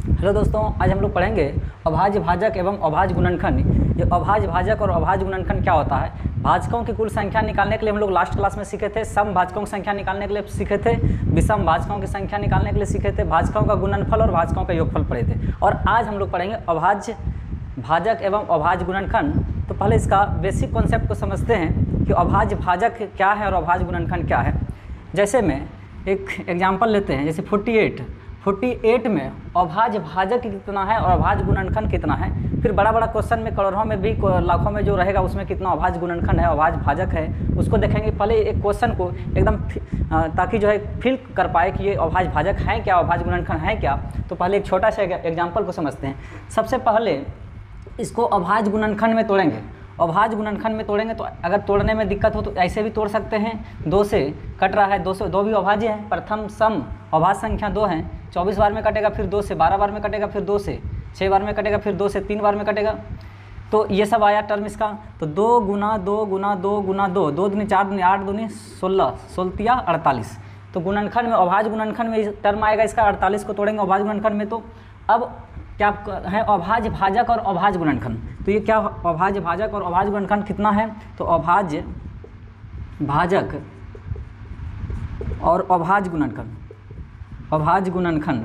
Hello दोस्तों, आज हम लोग पढ़ेंगे अभाज्य भाजक एवं अभाज्य गुणनखंड। ये अभाज्य भाजक और अभाज्य गुणनखंड क्या होता है। भाजकों की कुल संख्या निकालने के लिए हम लोग लास्ट क्लास में सीखे थे, सम भाजकों की संख्या निकालने के लिए सीखे थे, विषम भाजकों की संख्या निकालने के लिए सीखे थे, भाजकों का गुणनफल और भाजकों का योगफल पढ़े थे। और आज हम लोग पढ़ेंगे अभाज्य भाजक एवं अभाज्य गुणनखंड। तो पहले इसका बेसिक कॉन्सेप्ट को समझते हैं कि अभाज्य भाजक क्या है और अभाज्य गुणनखंड क्या है। जैसे में एक एग्जाम्पल लेते हैं, जैसे 48 में अभाज्य भाजक कितना है और अभाज्य गुणनखंड कितना है। फिर बड़ा बड़ा क्वेश्चन में करोड़ों में भी लाखों में जो रहेगा उसमें कितना अभाज्य गुणनखंड है, अभाज्य भाजक है, उसको देखेंगे। पहले एक क्वेश्चन को एकदम ताकि जो है फील कर पाए कि ये अभाज्य भाजक है क्या, अभाज्य गुणनखंड है क्या। तो पहले एक छोटा सा एग्जाम्पल को समझते हैं। सबसे पहले इसको अभाज्य गुणनखंड में तोड़ेंगे। अभाज्य गुणनखंड में तोड़ेंगे तो अगर तोड़ने में दिक्कत हो तो ऐसे भी तोड़ सकते हैं। 2 से कट रहा है, 2 से 2 भी अभाज्य है। प्रथम सम अभाज्य संख्या 2 है, 24 बार में कटेगा, फिर 2 से 12 बार में कटेगा, फिर 2 से 6 बार में कटेगा, फिर 2 से 3 बार में कटेगा। तो ये सब आया टर्म इसका। तो 2 गुना 2 गुना 2 गुना 2, 2 दूनी 4 दूनी 8 दूनी 16, 16 48। तो गुणनखंड में अभाज्य गुणनखंड में टर्म आएगा इसका 48 को तोड़ेंगे अभाज्य गुणनखंड में। तो अब क्या है अभाज्य भाजक और अभाज्य गुणनखंड। तो ये क्या अभाज्य भाजक और अभाज्य गुणनखंड कितना है। तो अभाज्य भाजक और अभाज्य गुणनखंड, अभाज्य गुणनखंड,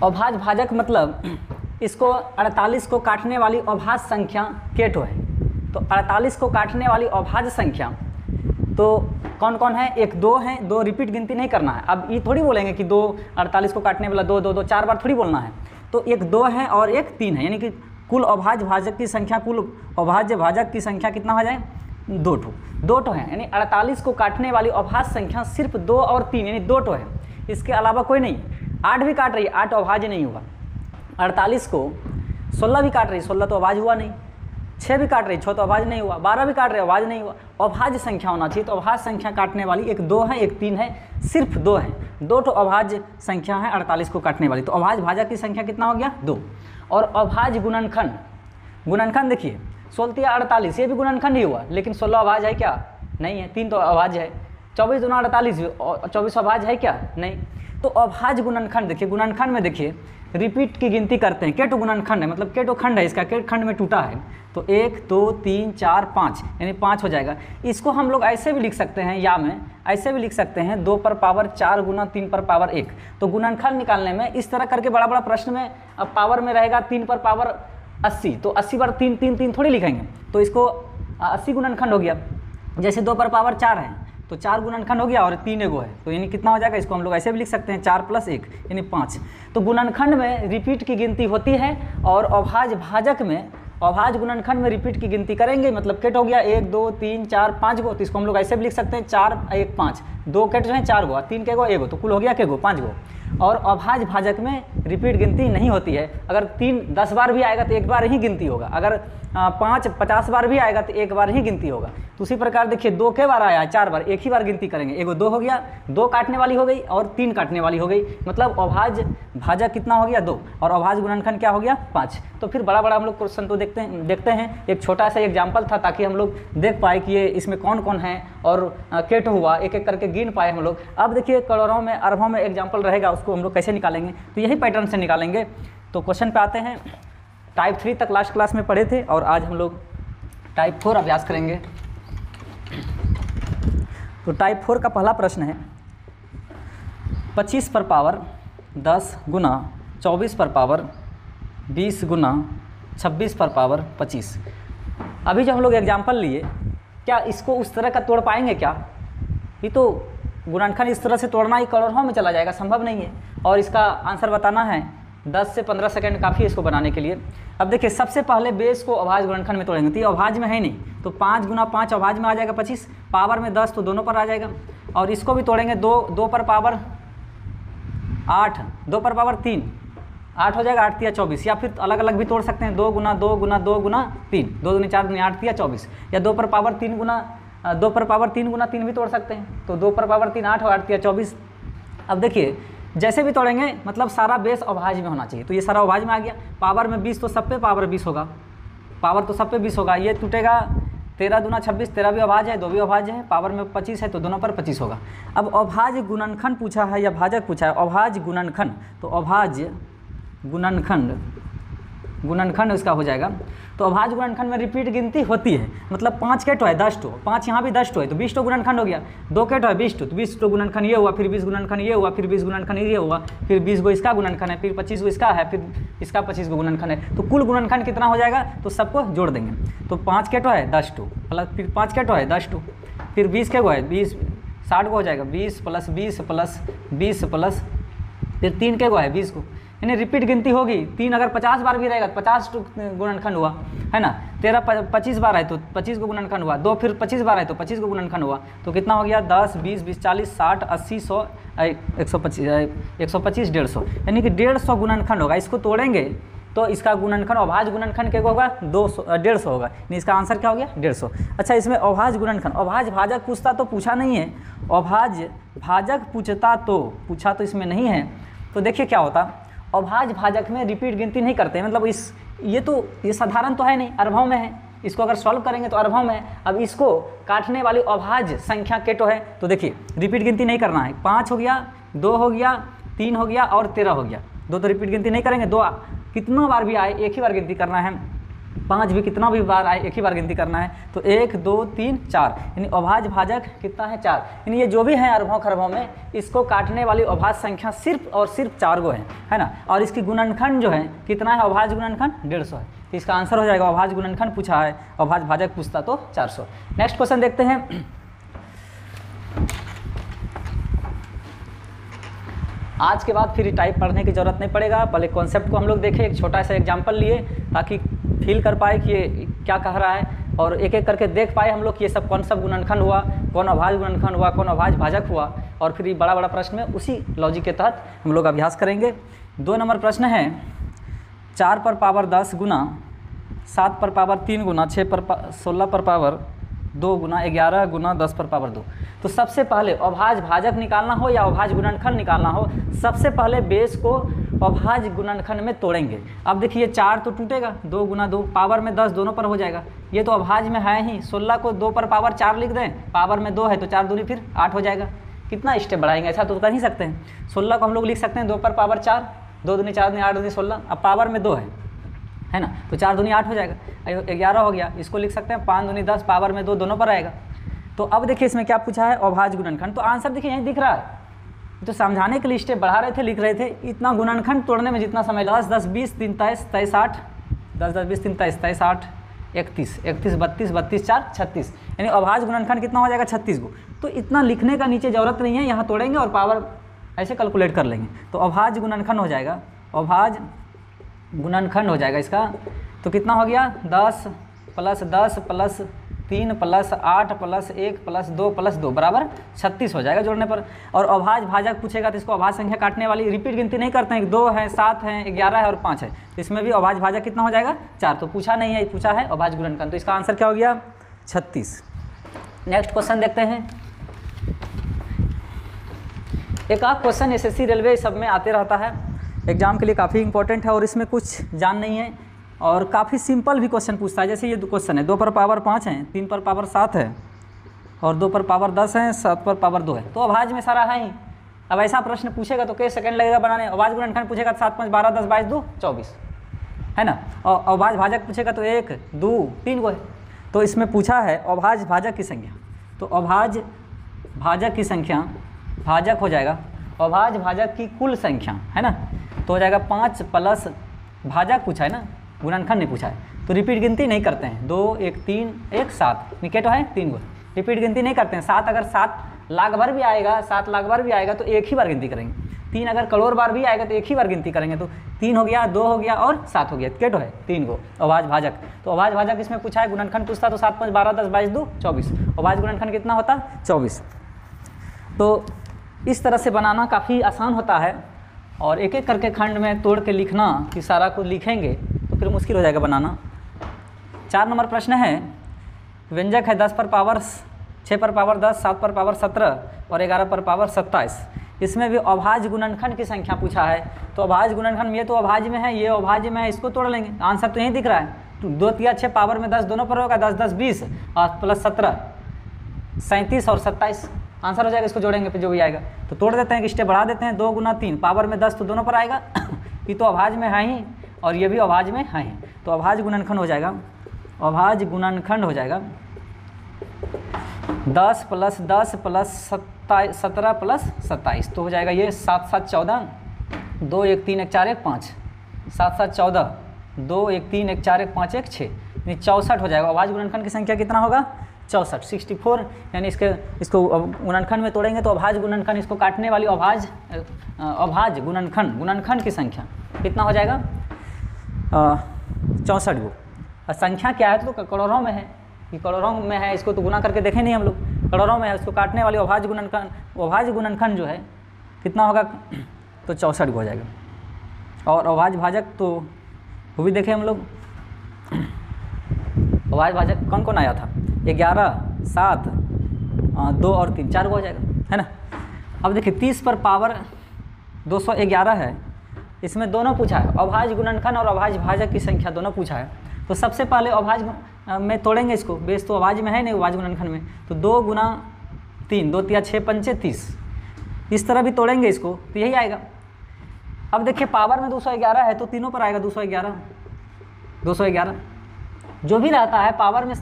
अभाज्य भाजक मतलब इसको 48 को काटने वाली अभाज्य संख्या केटो है। तो 48 को काटने वाली अभाज्य संख्या तो कौन कौन है, 1 2 है, 2 रिपीट गिनती नहीं करना है। अब ये थोड़ी बोलेंगे कि 2 48 को काटने वाला 2 2 2 4 बार थोड़ी बोलना है। तो 1 2 है और 1 3 है, यानी कि कुल अभाज्य भाजक की संख्या, कुल अभाज्य भाजक की संख्या कितना हो जाए, 2 ठो है। यानी 48 को काटने वाली अभाज्य संख्या सिर्फ 2 और 3 यानी 2 ठो है, इसके अलावा कोई नहीं। 8 भी काट रही है, 8 अभाज्य नहीं हुआ। 48 को 16 भी काट रही है, 16 तो अभाज्य हुआ नहीं। 6 भी काट रही, 6 तो अभाज्य नहीं हुआ। 12 भी काट रहे, अभाज्य नहीं हुआ। अभाज्य संख्या होना चाहिए। तो अभाज्य संख्या काटने वाली 1 2 है, 1 3 है, सिर्फ 2 है। 2 तो अभाज्य संख्या है 48 को काटने वाली। तो अभाज्य भाजक की संख्या कितना हो गया, 2। और अभाज्य गुणनखंड, गुणनखंड देखिए 16 48 ये भी गुणनखंड ही हुआ, लेकिन 16 अभाज्य है क्या, नहीं है। 3 तो अभाज्य है। 24 दूना 48, 24 अभाज्य है क्या, नहीं। तो अभाज्य गुणनखंड देखिए, गुणनखंड में देखिए रिपीट की गिनती करते हैं। केटो गुणनखंड है, मतलब केटो खंड है इसका, केट खंड में टूटा है। तो 1 2 3 4 5 यानी 5 हो जाएगा। इसको हम लोग ऐसे भी लिख सकते हैं, या में ऐसे भी लिख सकते हैं 2 पर पावर 4 गुना 3 पर पावर 1। तो गुणनखंड निकालने में इस तरह करके बड़ा बड़ा प्रश्न में अब पावर में रहेगा 3 पर पावर 80, तो 80 बार 3 3 3 थोड़ी लिखेंगे। तो इसको 80 गुणनखंड हो गया। जैसे 2 पर पावर 4 है तो 4 गुणनखंड हो गया और 3 एगो है, तो यानी कितना हो जाएगा। इसको हम लोग ऐसे भी लिख सकते हैं 4 + 1 यानी 5। तो गुणनखंड में रिपीट की गिनती होती है और अभाज्य भाजक में, अभाज्य गुणनखंड में रिपीट की गिनती करेंगे, मतलब केट हो गया 1 2 3 4 5 गो। तो इसको हम लोग ऐसे भी लिख सकते हैं 4 1 5, 2 केट जो है 4 गो, 3 के गो 1 गो, तो कुल हो गया के गो 5 गो। और अभाज्य भाजक में रिपीट गिनती नहीं होती है। अगर 3 10 बार भी आएगा तो 1 बार ही गिनती होगा। अगर 5 50 बार भी आएगा तो 1 बार ही गिनती होगा। तो उसी प्रकार देखिए 2 के बार आया है 4 बार, 1 ही बार गिनती करेंगे। एगो 2 हो गया, 2 काटने वाली हो गई और 3 काटने वाली हो गई, मतलब अभाज्य भाजक कितना हो गया, 2। और अभाज्य गुणनखंड क्या हो गया, 5। तो फिर बड़ा बड़ा हम लोग क्वेश्चन तो देखते हैं। एक छोटा सा एग्जाम्पल था ताकि हम लोग देख पाए कि ये इसमें कौन कौन है और केट हुआ, एक एक करके गिन पाए हम लोग। अब देखिए करोड़ों में अरबों में एग्जाम्पल रहेगा, उसको हम लोग कैसे निकालेंगे, तो यही पैटर्न से निकालेंगे। तो क्वेश्चन पे आते हैं। टाइप 3 तक लास्ट क्लास में पढ़े थे और आज हम लोग टाइप 4 अभ्यास करेंगे। तो टाइप 4 का पहला प्रश्न है 25 पर पावर 10 गुना 24 पर पावर 20 गुना 26 पर पावर 25। अभी जो हम लोग एग्जाम्पल लिए, क्या इसको उस तरह का तोड़ पाएंगे क्या। ये तो गुणनखंड इस तरह से तोड़ना ही करोड़ों में चला जाएगा, संभव नहीं है। और इसका आंसर बताना है 10 से 15 सेकंड काफ़ी है इसको बनाने के लिए। अब देखिए सबसे पहले बेस को अभाज्य गुणनखंड में तोड़ेंगे, तो ये अभाज्य में है नहीं, तो 5 गुना 5 अभाज्य में आ जाएगा 25, पावर में 10 तो दोनों पर आ जाएगा। और इसको भी तोड़ेंगे 2 पर पावर 8, 2 पर पावर 3, 8 हो जाएगा, 8 या 24। या फिर अलग अलग भी तोड़ सकते हैं, 2 गुना 2 गुना 2 गुना 3, 2 दूनी 4 दूनी 8 या 24। या 2 पर पावर 3 गुना 2 पर पावर 3 गुना 3 भी तोड़ सकते हैं, तो 2 पर पावर 3 8 और 8 या 24। अब देखिए जैसे भी तोड़ेंगे मतलब सारा बेस अभाज्य में होना चाहिए। तो ये सारा अभाज्य में आ गया। पावर में 20 तो सब पे पावर 20 होगा, पावर तो सब पे 20 होगा। ये टूटेगा 13 दूना 26, 13 भी अभाज्य है, 2 भी अभाज्य है, पावर में 25 है तो दोनों पर 25 होगा। अब अभाज्य गुणनखंड पूछा है या भाजक पूछा है, अभाज्य गुणनखंड, तो अभाज्य गुणनखंड इसका हो जाएगा। तो अभाज्य गुणनखंड में रिपीट गिनती होती है, मतलब 5 के टो है 10 टो, 5 यहाँ भी 10 टो है तो 20 टो गुणनखंड हो गया। 2 के टो है 20 टो, तो 20 टो गुणनखंड ये हुआ, फिर 20 गुणनखंड ये हुआ, फिर 20 गुणनखंड ये हुआ, फिर 20 गो इसका गुणनखंड है, फिर 25 गो इसका है, फिर इसका 25 गो गुणनखंड है। तो कुल गुणनखंड कितना हो जाएगा, तो सबको जोड़ देंगे। तो 5 के टो है 10 टो, प्लस फिर 5 के टो है 10 टो, फिर 20 के गो है 20, 60 को हो जाएगा 20 प्लस 20 प्लस 20 प्लस फिर 3 के गो है 20 को, यानी रिपीट गिनती होगी। 3 अगर 50 बार भी रहेगा तो 50 गुणनखंड हुआ, है ना। 13 25 बार है तो 25 को गुणनखंड हुआ, 2 फिर 25 बार है तो 25 को गुणनखंड हुआ, तो कितना हो गया 10 20 20 40 60 80 100 125 125 150, यानी कि 150 गुणनखंड होगा। इसको तोड़ेंगे तो इसका गुणनखंड अभाज्य गुणनखंड क्या होगा 150 होगा, यानी इसका आंसर क्या हो गया 150। अच्छा, इसमें अभाज्य गुणनखंड, अभाज्य भाजक पूछता तो पूछा नहीं है, अभाज्य भाजक पूछता तो पूछा तो इसमें नहीं है। तो देखिए क्या होता, अभाज्य भाजक में रिपीट गिनती नहीं करते, मतलब ये साधारण तो है नहीं, अरबों में है, इसको अगर सॉल्व करेंगे तो अरबों में है। अब इसको काटने वाली अभाज्य संख्या केटो है, तो देखिए रिपीट गिनती नहीं करना है। 5 हो गया, 2 हो गया, 3 हो गया और 13 हो गया। 2 तो रिपीट गिनती नहीं करेंगे, 2 कितना बार भी आए एक ही बार गिनती करना है, 5 भी कितना भी बार आए एक ही बार गिनती करना है। तो 1 2 3 4, यानी अभाज्य भाजक कितना है 4, यानी ये जो भी है अरबों खरबों में, इसको काटने वाली अभाज्य संख्या सिर्फ और सिर्फ 4 गो है ना। और इसकी गुणनखंड जो है कितना है, अभाज्य गुणनखंड 150 है, तो इसका आंसर हो जाएगा अभाज्य गुणनखंड पूछा है, अभाज्य भाजक पूछता तो 400। नेक्स्ट क्वेश्चन देखते हैं। आज के बाद फिर टाइप पढ़ने की ज़रूरत नहीं पड़ेगा, पहले कॉन्सेप्ट को हम लोग देखें, एक छोटा सा एग्जाम्पल लिए ताकि फील कर पाए कि ये क्या कह रहा है, और एक एक करके देख पाए हम लोग कि ये सब कौन सा गुणनखंड हुआ, कौन अभाज्य गुणनखंड हुआ, कौन अभाज्य भाजक हुआ, और फिर ये बड़ा बड़ा प्रश्न में उसी लॉजिक के तहत हम लोग अभ्यास करेंगे। 2 नंबर प्रश्न है, 4 पर पावर 10 गुना 7 पर पावर 3 गुना 16 पर पावर 2 गुना 11 गुना 10 पर पावर 2। तो सबसे पहले अभाज्य भाजक निकालना हो या अभाज्य गुणनखंड निकालना हो, सबसे पहले बेस को अभाज्य गुणनखंड में तोड़ेंगे। अब देखिए 4 तो टूटेगा, 2 गुना 2 पावर में 10 दोनों पर हो जाएगा, ये तो अभाज्य में है ही। 16 को 2 पर पावर 4 लिख दें, पावर में 2 है तो 4 दूनी फिर 8 हो जाएगा। कितना स्टेप बढ़ाएंगे, ऐसा तो कर ही सकते हैं। 16 को हम लोग लिख सकते हैं 2 पर पावर 4, 2 दूनी 4 दूनी 8 दूनी 16, अब पावर में 2 है ना, तो 4 दूनी 8 हो जाएगा, 11 हो गया। इसको लिख सकते हैं 5 दूनी 10, पावर में 2 दोनों पर आएगा। तो अब देखिए इसमें क्या पूछा है, अभाज्य गुणनखंड, तो आंसर देखिए यहीं दिख रहा है। तो समझाने के लिए स्टेप बढ़ा रहे थे, लिख रहे थे, इतना गुणनखंड तोड़ने में जितना समय 10 10 20 3 23 23 8, 10 10 20 3 23 23 8 31 31 32 32 4 36, यानी अभाज्य गुणनखंड कितना हो जाएगा 36 गो। तो इतना लिखने का नीचे ज़रूरत नहीं है, यहाँ तोड़ेंगे और पावर ऐसे कैलकुलेट कर लेंगे, तो अभाज्य गुणनखंड हो जाएगा, अभाज्य गुणनखंड हो जाएगा इसका। तो कितना हो गया 10 plus 10 plus 3 plus 8 plus 1 plus 2 plus 2 बराबर 36 हो जाएगा जोड़ने पर। और अभाज्य भाजक पूछेगा तो इसको अभाज्य संख्या काटने वाली रिपीट गिनती नहीं करते हैं, 2 है 7 है 11 है और 5 है, तो इसमें भी अभाज्य भाजक कितना हो जाएगा 4। तो पूछा नहीं है, पूछा है अभाज्य गुणनखंड, तो इसका आंसर क्या हो गया 36। नेक्स्ट क्वेश्चन देखते हैं। एक आध क्वेश्चन एसएससी रेलवे सब में आते रहता है, एग्जाम के लिए काफ़ी इंपॉर्टेंट है और इसमें कुछ जान नहीं है और काफ़ी सिंपल भी क्वेश्चन पूछता है। जैसे ये क्वेश्चन है, 2 पर पावर 5 है, 3 पर पावर 7 है और 2 पर पावर 10 है, 7 पर पावर 2 है, तो अभाज्य में सारा है ही। अब ऐसा प्रश्न पूछेगा तो कई सेकंड लगेगा बनाने। अभाज्य गुणनखंड पूछेगा तो 7 5 12 10 22 2 24 है ना, और अभाज्य भाजक पूछेगा तो 1 2 3 गो है। तो इसमें पूछा है अभाज्य भाजक की संख्या, तो अभाज्य भाजक की संख्या, भाजक हो जाएगा अभाज्य भाजक की कुल संख्या, है ना, तो हो जाएगा 5 प्लस भाजक पूछा है ना, गुणनखंड नहीं पूछा है, तो रिपीट गिनती नहीं करते हैं। 2 1 3 1 7 निकेटो है 3 गो, रिपीट गिनती नहीं करते हैं। 7 अगर 7 लाख बार भी आएगा, 7 लाख बार भी आएगा तो एक ही बार गिनती करेंगे। 3 अगर करोड़ बार भी आएगा तो एक ही बार गिनती करेंगे। तो 3 हो गया, 2 हो गया और 7 हो गया, केटो है 3 गो अभाज्य भाजक। तो अभाज्य भाजक इसमें पूछा है, गुणनखंड पूछता तो 7 5 12 10 22 2 24, अभाज्य गुणनखंड कितना होता 24। तो इस तरह से बनाना काफ़ी आसान होता है और एक एक करके खंड में तोड़ के लिखना कि सारा कुछ लिखेंगे तो फिर मुश्किल हो जाएगा बनाना। 4 नंबर प्रश्न है, व्यंजक है 10 पर पावर 6 पर पावर 10, 7 पर पावर 17 और 11 पर पावर 27। इसमें भी अभाज्य गुणनखंड की संख्या पूछा है। तो अभाज्य गुणनखंड, ये तो अभाज्य में है, ये अभाज्य में है, इसको तोड़ लेंगे, आंसर तो यहीं दिख रहा है 2 तिया 6 पावर में 10 दोनों पर होगा, 10 10 20 और प्लस 17 37 और 27 आंसर हो जाएगा। इसको जोड़ेंगे फिर जो भी आएगा। तो तोड़ देते हैं कि स्टेप बढ़ा देते हैं, 2 गुना 3 पावर में 10 तो दोनों पर आएगा ये तो अभाज्य में है ही और ये भी अभाज्य में है ही, तो अभाज्य गुणनखंड हो जाएगा, अभाज्य गुणनखंड हो जाएगा 10 प्लस 10 प्लस 17 प्लस 27 तो हो जाएगा ये 7 7 14 2 1 3 1 4 1 5 7 7 14 2 1 3 1 4 1 5 1 6 यानी 64 हो जाएगा। अभाज्य गुणनखंड की संख्या कितना होगा 64 64 यानी इसको गुणनखंड में तोड़ेंगे तो अभाज्य गुणनखंड, इसको काटने वाली अभाज्य गुणनखंड की संख्या कितना हो जाएगा 64 गो। और संख्या क्या है तो करोड़ों में है, ये करोड़ों में है, इसको तो गुना करके देखे नहीं हम लोग, करोड़ों में है। उसको काटने वाली अभाज्य गुणनखंड जो है कितना होगा तो 64 हो जाएगा। और अभाज्य भाजक तो वो भी देखे हम लोग, अभाज्य भाजक कौन कौन आया था 11 7 2 और 3 4 हो जाएगा, है ना। अब देखिए 30 पर पावर 211 है, इसमें दोनों पूछा है, अभाज्य गुणनखंड और अभाज्य भाजक की संख्या दोनों पूछा है। तो सबसे पहले अभाज्य में तोड़ेंगे इसको, बेस तो अभाज्य में है नहीं अभाज्य गुणनखंड में, तो 2 गुना 3 2 तिया 6 पंचे 30 इस तरह भी तोड़ेंगे इसको तो यही आएगा। अब देखिए पावर में 211 है तो तीनों पर आएगा 211 जो भी रहता है पावर में।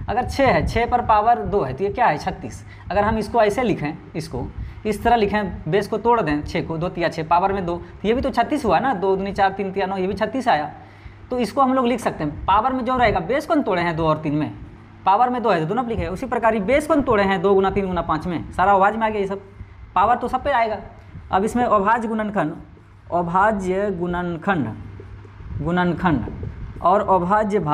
अगर 6 है 6 पर पावर 2 है तो ये क्या है 36। अगर हम इसको ऐसे लिखें, इसको इस तरह लिखें, बेस को तोड़ दें 6 को 2 तिया 6 पावर में 2 तो ये भी तो 36 हुआ ना, 2 दूनी 4 3 तिया 9 ये भी 36 आया। तो इसको हम लोग लिख सकते हैं पावर में जो रहेगा, बेस कौन तोड़े हैं 2 और 3 में, पावर में 2 है तो दोनों लिखे। उसी प्रकार बेस कौन तोड़े हैं 2 गुना 3 गुना 5 में, सारा अभाज्य में आ गया ये सब, पावर तो सब पे आएगा। अब इसमें अभाज्य गुणनखंड और अभाज्य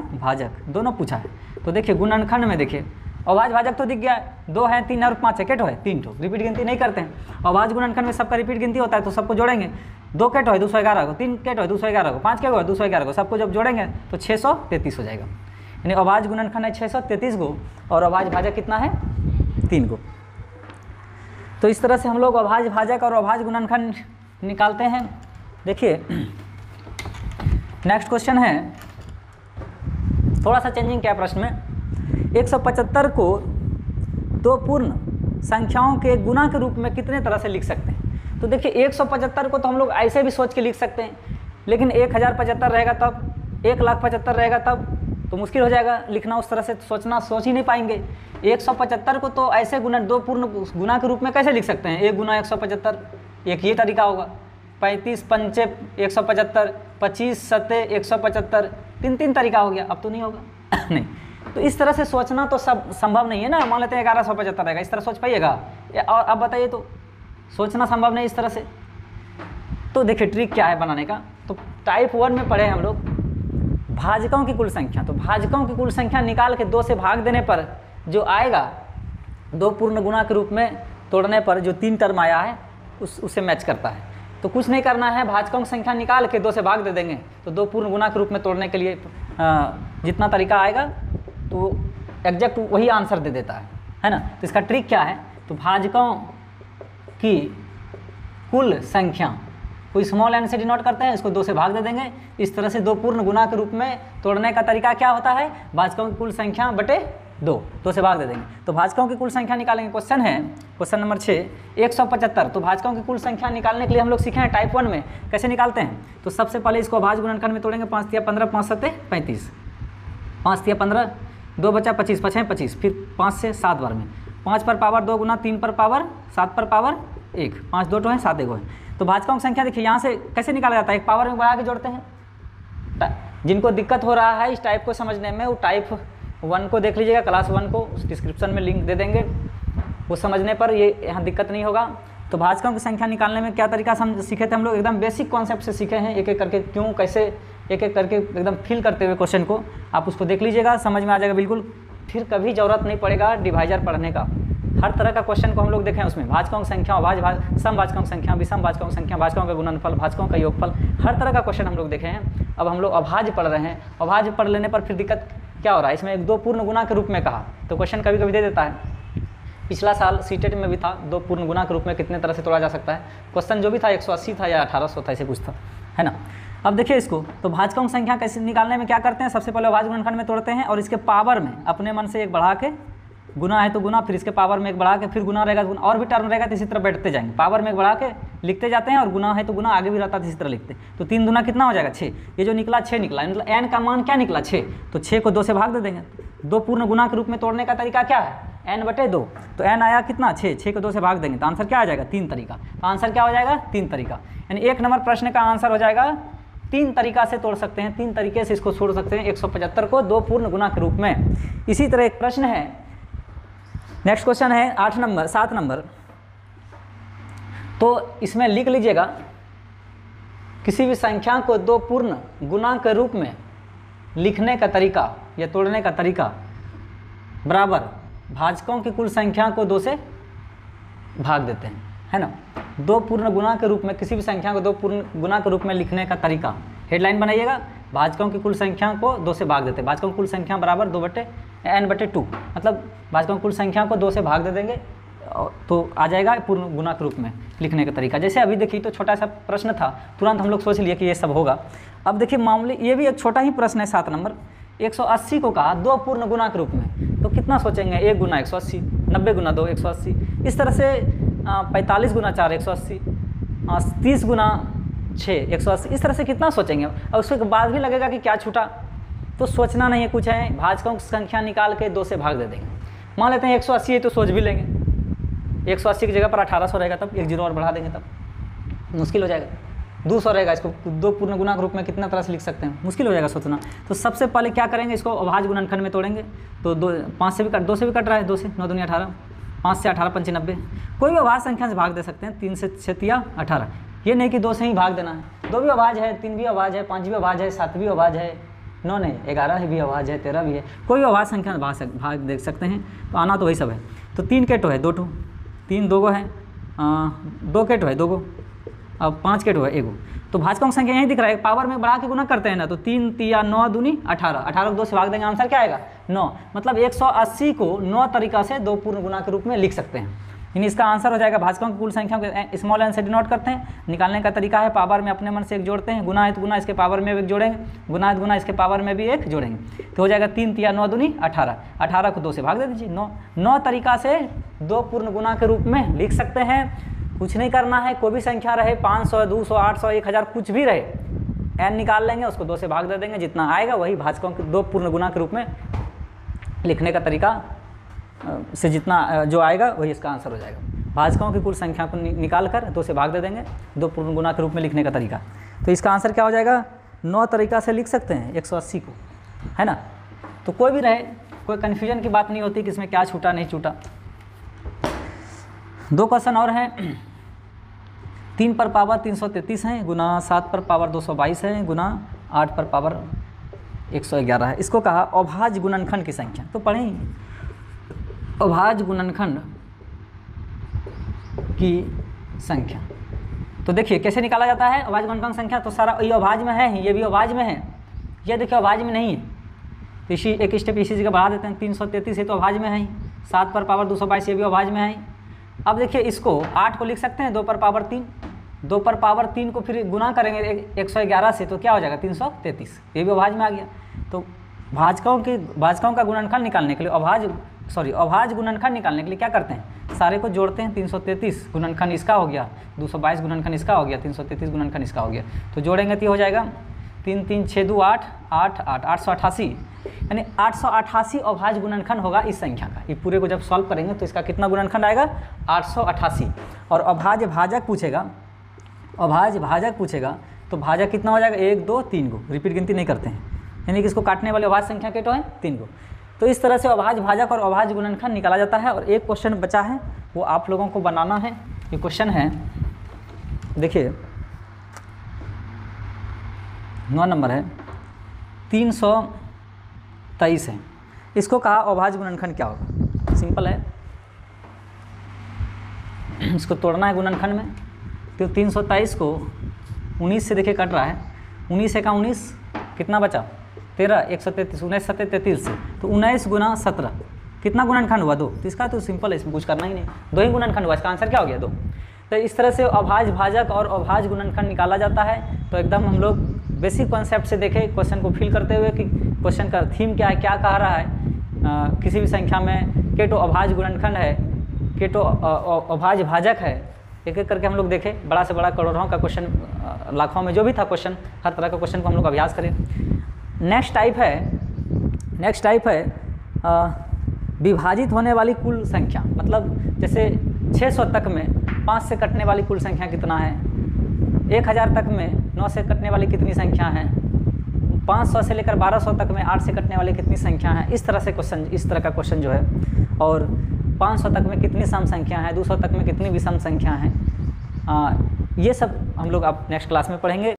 भाजक दोनों पूछा है। तो देखिए गुणनखंड में देखिए अभाज्य भाजक तो दिख गया है, 2 है 3 और 5 है, केटो है 3 ठो, रिपीट गिनती नहीं करते हैं। अभाज्य गुणनखंड में सबका रिपीट गिनती होता है तो सबको जोड़ेंगे, 2 केटो है 211 को, 3 केटो है 211 को, 5 केटो है 211 को, सबको जब जोड़ेंगे तो 633 हो जाएगा। यानी अभाज्य गुणनखंड है 633 गो और अभाज्य भाजक कितना है 3 गो। तो इस तरह से हम लोग अभाज्य भाजक और अभाज्य गुणनखंड निकालते हैं। देखिए नेक्स्ट क्वेश्चन है, थोड़ा सा चेंजिंग क्या प्रश्न में, 175 को 2 पूर्ण संख्याओं के गुना के रूप में कितने तरह से लिख सकते हैं। तो देखिए 175 को तो हम लोग ऐसे भी सोच के लिख सकते हैं, लेकिन 1075 रहेगा तब, 1,75,000 रहेगा तब तो मुश्किल हो जाएगा लिखना, उस तरह से सोच ही नहीं पाएंगे। 175 को तो ऐसे गुना 2 पूर्ण गुना के रूप में कैसे लिख सकते हैं, 1 गुना 175, एक ये तरीका होगा, 35 पंचे 175, 25 सत्ते 175, 3 तरीका हो गया। अब तो नहीं होगा नहीं, तो इस तरह से सोचना तो सब संभव नहीं है ना। मान लेते हैं 1175 रहेगा, इस तरह सोच पाइएगा, और अब बताइए तो सोचना संभव नहीं इस तरह से। तो देखिए ट्रिक क्या है बनाने का, तो टाइप 1 में पढ़े हम लोग भाजकों की कुल संख्या। तो भाजकों की कुल संख्या निकाल के 2 से भाग देने पर जो आएगा, 2 पूर्ण गुना के रूप में तोड़ने पर जो 3 टर्म आया है उससे मैच करता है। तो कुछ नहीं करना है, भाजकों की संख्या निकाल के 2 से भाग दे देंगे तो 2 पूर्ण गुना के रूप में तोड़ने के लिए जितना तरीका आएगा तो एग्जैक्ट वही आंसर दे देता है ना। तो इसका ट्रिक क्या है, तो भाजकों की कुल संख्या को स्मॉल एन से डिनोट करते हैं, इसको 2 से भाग दे देंगे। इस तरह से 2 पूर्ण गुना के रूप में तोड़ने का तरीका क्या होता है, भाजकों की कुल संख्या बटे 2 से भाग दे देंगे। तो भाजकों की कुल संख्या निकालेंगे। क्वेश्चन है क्वेश्चन नंबर 6, 175। तो भाजकों की कुल संख्या निकालने के लिए हम लोग सीखे हैं टाइप 1 में कैसे निकालते हैं। तो सबसे पहले इसको अभाज्य गुणनखंड में तोड़ेंगे, 5 तिया 15 5 सत्ते 35, 5 तिया 15 2 बचा 25 5 25, फिर 5 से 7 बार में, 5 पर पावर 2 गुना 3 पर पावर 7 पर पावर 1, 5 2 है 7 1 है। तो भाजकों की संख्या देखिए यहाँ से कैसे निकाला जाता है, एक पावर में बढ़ा के जोड़ते हैं। जिनको दिक्कत हो रहा है इस टाइप को समझने में, वो टाइप 1 को देख लीजिएगा, क्लास 1 को डिस्क्रिप्शन में लिंक दे देंगे, वो समझने पर ये यहाँ दिक्कत नहीं होगा। तो भाजकों की संख्या निकालने में क्या तरीका सीखे थे हम लोग, एकदम बेसिक कॉन्सेप्ट से सीखे हैं, एक एक करके क्यों कैसे एक एक करके एकदम फिल करते हुए क्वेश्चन को आप उसको देख लीजिएगा, समझ में आ जाएगा बिल्कुल। फिर कभी ज़रूरत नहीं पड़ेगा डिवाइजर पढ़ने का। हर तरह का क्वेश्चन को हम लोग देखें, उसमें भाजकों की संख्या, सम भाजकों की संख्या, विषम भाजकों की संख्या, भाजकों का गुणनफल, भाजकों का योगफल, हर तरह का क्वेश्चन हम लोग देखे हैं। अब हम लोग अभाज्य पढ़ रहे हैं। अभाज्य पढ़ लेने पर फिर दिक्कत क्या हो रहा है, इसमें 1 2 पूर्ण गुना के रूप में कहा तो क्वेश्चन कभी कभी दे देता है। पिछला साल सीटेट में भी था, 2 पूर्ण गुना के रूप में कितने तरह से तोड़ा जा सकता है। क्वेश्चन जो भी था 180 था या 1800 था, ऐसे कुछ था, है ना। अब देखिए इसको, तो भाजकों की संख्या कैसे निकालने में क्या करते हैं, सबसे पहले अभाज्य गुणनखंड में तोड़ते हैं और इसके पावर में अपने मन से एक बढ़ा के, गुना है तो गुना, फिर इसके पावर में एक बढ़ा के, फिर गुना रहेगा तो गुना, और भी टर्म रहेगा तो इसी तरह बैठते जाएंगे, पावर में एक बढ़ा के लिखते जाते हैं और गुना है तो गुना आगे भी रहता है इसी तरह लिखते। तो 3 दूना कितना हो जाएगा 6, ये जो निकला 6 निकला, मतलब n का मान क्या निकला 6, तो 6 को 2 से भाग दे देंगे। 2 पूर्ण गुना के रूप में तोड़ने का तरीका क्या है, n/2, तो n आया कितना 6 को 2 से भाग देंगे तो आंसर क्या आ जाएगा 3 तरीका। तो आंसर क्या हो जाएगा 3 तरीका, यानी 1 नंबर प्रश्न का आंसर हो जाएगा 3 तरीका से तोड़ सकते हैं, 3 तरीके से इसको छोड़ सकते हैं 175 को 2 पूर्ण गुना के रूप में। इसी तरह एक प्रश्न है, नेक्स्ट क्वेश्चन है 7 नंबर, तो इसमें लिख लीजिएगा किसी भी संख्या को 2 पूर्ण गुना के रूप में लिखने का तरीका या तोड़ने का तरीका बराबर भाजकों की कुल संख्या को 2 से भाग देते हैं, है ना। 2 पूर्ण गुना के रूप में किसी भी संख्या को 2 पूर्ण गुना के रूप में लिखने का तरीका, हेडलाइन बनाइएगा, भाजकों की कुल संख्या को 2 से भाग देते हैं। भाजकों की कुल संख्या बराबर n/2, मतलब भाजकों की कुल संख्या को 2 से भाग दे देंगे तो आ जाएगा पूर्ण गुना के रूप में लिखने का तरीका। जैसे अभी देखिए तो छोटा सा प्रश्न था, तुरंत हम लोग सोच लिए कि ये सब होगा। अब देखिए मामूली, ये भी एक छोटा ही प्रश्न है 7 नंबर, 180 को कहा 2 पूर्ण गुना के रूप में, तो कितना सोचेंगे 1 गुना 180, 90 गुना 2 180, इस तरह से 45 गुना 4 180, 30 गुना 6 180, इस तरह से कितना सोचेंगे। और उसके बाद भी लगेगा कि क्या छूटा, तो सोचना नहीं है कुछ है, भाजकों की संख्या निकाल के 2 से भाग दे देंगे। मान लेते हैं 180 है तो सोच भी लेंगे, 180 की जगह पर 1800 रहेगा, तब 1 0 और बढ़ा देंगे, तब मुश्किल हो जाएगा। 200 रहेगा, इसको 2 पूर्ण गुना के रूप में कितना तरह से लिख सकते हैं, मुश्किल हो जाएगा सोचना। तो सबसे पहले क्या करेंगे, इसको अभाज्य गुणनखंड में तोड़ेंगे। तो 2 से भी कट रहा है, 2 से 9 दूनी 18, 5 से 18 पंचे 90, कोई भी अभाज्य संख्या से भाग दे सकते हैं। 3 से 6 या 18, ये नहीं कि 2 से ही भाग देना है। 2 भी अभाज्य है, 3 भी अभाज्य है, 5 भी अभाज्य है, 7 भी अभाज्य है, 9 नहीं 11 भी अभाज्य है, 13 भी है, कोई भी अभाज्य संख्या भाग देख सकते हैं। तो आना तो वही सब है। तो 3 केटो है 2 3 2 गो है, 2 केटो है 2 गो, अब 5 केटो है 1 गो। तो भाजकों की संख्या यही दिख रहा है, पावर में बढ़ा के गुना करते हैं ना, तो 3 3 9 दूनी 18, 18 को 2 से भाग देंगे, आंसर क्या आएगा 9। मतलब 180 को 9 तरीका से 2 पूर्ण गुना के रूप में लिख सकते हैं। यानी इसका आंसर हो जाएगा भाजकों की कुल संख्या को स्मॉल एन से डिनोट करते हैं। निकालने का तरीका है, पावर में अपने मन से 1 जोड़ते हैं, गुना है तो गुना इसके पावर में 1 जोड़ेंगे, गुना है तो गुना इसके पावर में भी 1 जोड़ेंगे, तो हो जाएगा 3 3 9 दूनी 18, 18 को 2 से भाग दे दीजिए। 9 तरीका से 2 पूर्ण गुना के रूप में लिख सकते हैं। कुछ नहीं करना है, कोई भी संख्या रहे, 500 200 800 1000 कुछ भी रहे, n निकाल लेंगे, उसको 2 से भाग दे देंगे, जितना आएगा वही भाजकों के 2 पूर्ण गुना के रूप में लिखने का तरीका से जितना जो आएगा वही इसका आंसर हो जाएगा। भाजकों की कुल संख्या को निकाल कर 2 से भाग दे देंगे, 2 पूर्ण गुना के रूप में लिखने का तरीका। तो इसका आंसर क्या हो जाएगा 9 तरीका से लिख सकते हैं 180 को, है ना। तो कोई भी रहे, कोई कन्फ्यूजन की बात नहीं होती कि इसमें क्या छूटा नहीं छूटा। 2 क्वेश्चन और हैं। 3 पर पावर 333 है, गुना 7 पर पावर 222 है, गुना 8 पर पावर 111 है। इसको कहा अभाज्य गुणनखंड की संख्या। तो पढ़ें अभाज्य गुणनखंड की संख्या। तो देखिए कैसे निकाला जाता है अभाज्य गुणनखंड संख्या। तो सारा ये अभाज्य में है, ये भी अभाज्य में है, ये देखिए अभाज्य में नहीं है, तो इसी एक स्टेप इसी जगह बढ़ा देते हैं। 333 है तो अभाज्य में है, 7 पर पावर 222 ये भी अभाज्य में है। अब देखिए इसको 8 को लिख सकते हैं 2 पर पावर 3, 2 पर पावर 3 को फिर गुना करेंगे 111 से, तो क्या हो जाएगा 333, ये भी अभाज्य में आ गया। तो भाजकों का गुणनखंड निकालने के लिए अभाज्य गुणनखंड निकालने के लिए क्या करते हैं, सारे को जोड़ते हैं। 333 गुणनखंड इसका हो गया, 222 गुणनखंड इसका हो गया, 333 गुणनखंड इसका हो गया, तो जोड़ेंगे तो हो जाएगा 3 3 6 2 8 8 8 888, यानी 888 अभाज्य गुणनखंड होगा इस संख्या का। ये पूरे को जब सॉल्व करेंगे तो इसका कितना गुणनखंड आएगा 888। और अभाज्य भाजक पूछेगा तो भाजक कितना हो जाएगा 1 2 3 गो, रिपीट गिनती नहीं करते हैं, यानी कि इसको काटने वाले अभाज्य संख्या के तो है 3 गो। तो इस तरह से अभाज्य भाजक और अभाज्य गुणनखंड निकाला जाता है। और एक क्वेश्चन बचा है वो आप लोगों को बनाना है। ये क्वेश्चन है, देखिए 9 नंबर है, 323 है। इसको कहा अभाज्य गुणनखंड क्या होगा, सिंपल है, इसको तोड़ना है गुणनखंड में। तो 323 को 19 से देखिए कट रहा है, 19 का 19 कितना बचा 13, 133, 19 7 33 से, तो 19 गुना 17 कितना गुणनखंड हुआ 2। तो इसका तो सिंपल है, इसमें कुछ करना ही नहीं, 2 ही गुणनखंड हुआ, इसका आंसर क्या हो गया 2। तो इस तरह से अभाज्य भाजक और अभाज्य गुणनखंड निकाला जाता है। तो एकदम हम लोग बेसिक कॉन्सेप्ट से देखें क्वेश्चन को फिल करते हुए कि क्वेश्चन का थीम क्या है, क्या कह रहा है। किसी भी संख्या में केटो अभाज्य गुणनखंड है, केटो अभाज्य भाजक है, एक एक करके हम लोग देखें। बड़ा से बड़ा करोड़ों का क्वेश्चन, लाखों में जो भी था क्वेश्चन, हर तरह का क्वेश्चन को हम लोग अभ्यास करें। नेक्स्ट टाइप है विभाजित होने वाली कुल संख्या। मतलब जैसे 600 तक में 5 से कटने वाली कुल संख्या कितना है, 1000 तक में 9 से कटने वाली कितनी संख्या है, 500 से लेकर 1200 तक में 8 से कटने वाली कितनी संख्या है। इस तरह से क्वेश्चन, इस तरह का क्वेश्चन जो है। और 500 तक में कितनी सम संख्या है, 200 तक में कितनी विषम संख्या है, ये सब हम लोग अब नेक्स्ट क्लास में पढ़ेंगे।